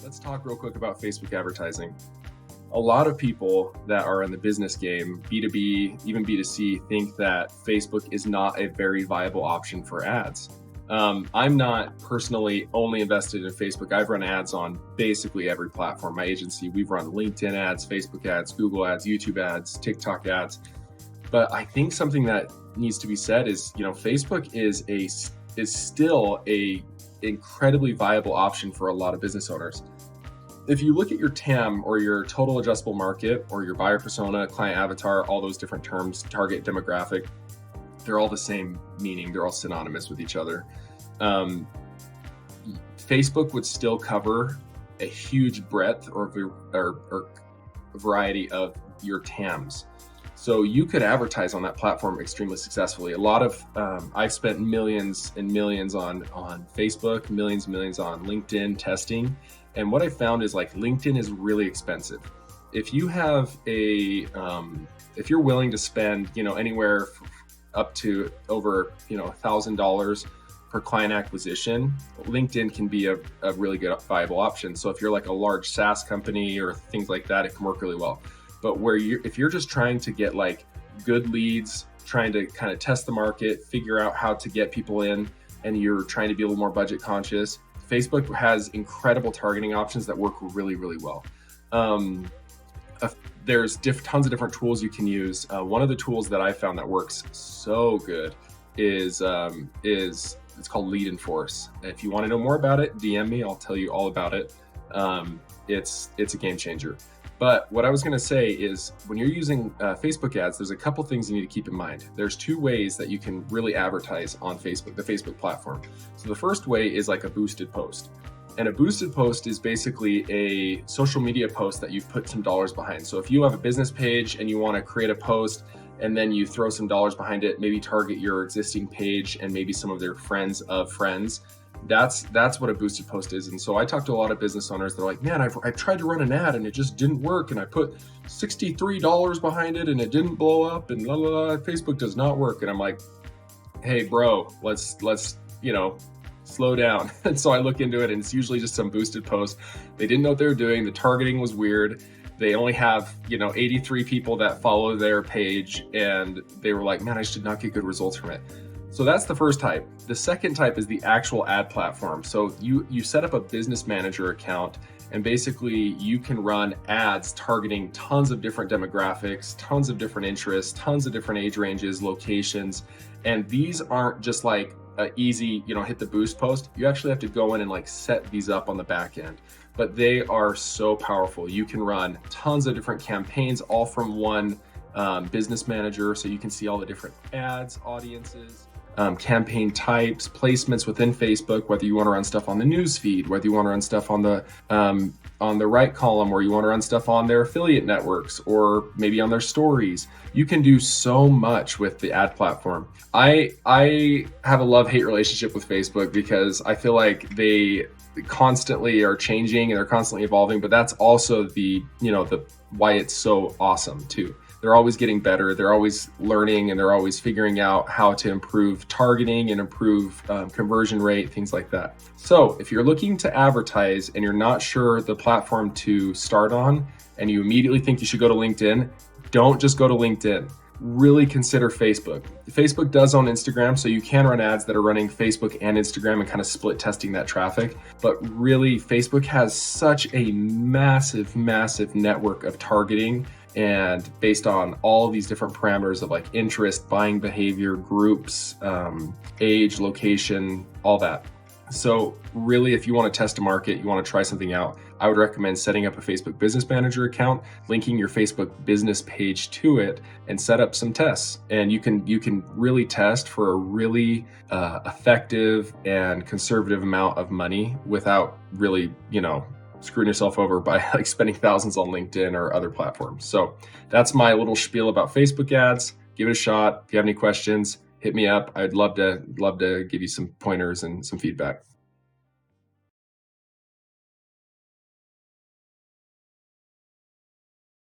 Let's talk real quick about Facebook advertising. A lot of people that are in the business game, B2B, even B2C, think that Facebook is not a very viable option for ads. I'm not personally only invested in Facebook. I've run ads on basically every platform. My agency, we've run LinkedIn ads, Facebook ads, Google ads, YouTube ads, TikTok ads. But I think something that needs to be said is, Facebook is still a incredibly viable option for a lot of business owners. If you look at your TAM, or your total addressable market, or your buyer persona, client avatar, all those different terms, target demographic, they're all the same meaning. They're all synonymous with each other. Facebook would still cover a huge breadth or variety of your TAMs. So you could advertise on that platform extremely successfully. A lot of, I've spent millions and millions on Facebook, millions and millions on LinkedIn testing. And what I found is LinkedIn is really expensive. If you have if you're willing to spend, anywhere up to over, $1,000 per client acquisition, LinkedIn can be a really good viable option. So if you're like a large SaaS company or things like that, it can work really well. But if you're just trying to get good leads, trying to kind of test the market, figure out how to get people in, and you're trying to be a little more budget conscious, Facebook has incredible targeting options that work really, really well. There's tons of different tools you can use. One of the tools that I found that works so good is it's called Leadforce. If you want to know more about it, DM me. I'll tell you all about it. It's a game changer. But what I was going to say is, when you're using Facebook ads, there's a couple things you need to keep in mind. There's two ways that you can really advertise on Facebook, the Facebook platform. So the first way is like a boosted post. And a boosted post is basically a social media post that you've put some dollars behind. So if you have a business page and you want to create a post and then you throw some dollars behind it, maybe target your existing page and maybe some of their friends of friends, that's what a boosted post is. And so I talked to a lot of business owners. They're like, man, I've tried to run an ad and it just didn't work. And I put $63 behind it and it didn't blow up and la la la. Facebook does not work. And I'm like, hey, bro, let's slow down. And so I look into it, and it's usually just some boosted post. They didn't know what they were doing. The targeting was weird. They only have 83 people that follow their page, and they were like, man, I just did not get good results from it. So that's the first type. The second type is the actual ad platform. So you set up a business manager account, and basically you can run ads targeting tons of different demographics, tons of different interests, tons of different age ranges, locations. And these aren't just easy, hit the boost post. You actually have to go in and set these up on the back end. But they are so powerful. You can run tons of different campaigns, all from one business manager. So you can see all the different ads, audiences, campaign types, placements within Facebook, whether you want to run stuff on the news feed, whether you want to run stuff on the right column, or you want to run stuff on their affiliate networks, or maybe on their stories. You can do so much with the ad platform. I have a love-hate relationship with Facebook because I feel like they constantly are changing and they're constantly evolving, but that's also the why it's so awesome too. They're always getting better. They're always learning, and they're always figuring out how to improve targeting and improve conversion rate, things like that. So if you're looking to advertise and you're not sure the platform to start on, and you immediately think you should go to LinkedIn, don't just go to LinkedIn. Really consider Facebook. Facebook does own Instagram, so you can run ads that are running Facebook and Instagram and kind of split testing that traffic. But really, Facebook has such a massive, massive network of targeting, and based on all of these different parameters of interest, buying behavior, groups, age, location, all that. So really, if you want to test a market, you want to try something out, I would recommend setting up a Facebook Business Manager account, linking your Facebook business page to it, and set up some tests. And you can really test for a really effective and conservative amount of money without really, screwing yourself over by spending thousands on LinkedIn or other platforms. So that's my little spiel about Facebook ads. Give it a shot. If you have any questions, hit me up. I'd love to give you some pointers and some feedback.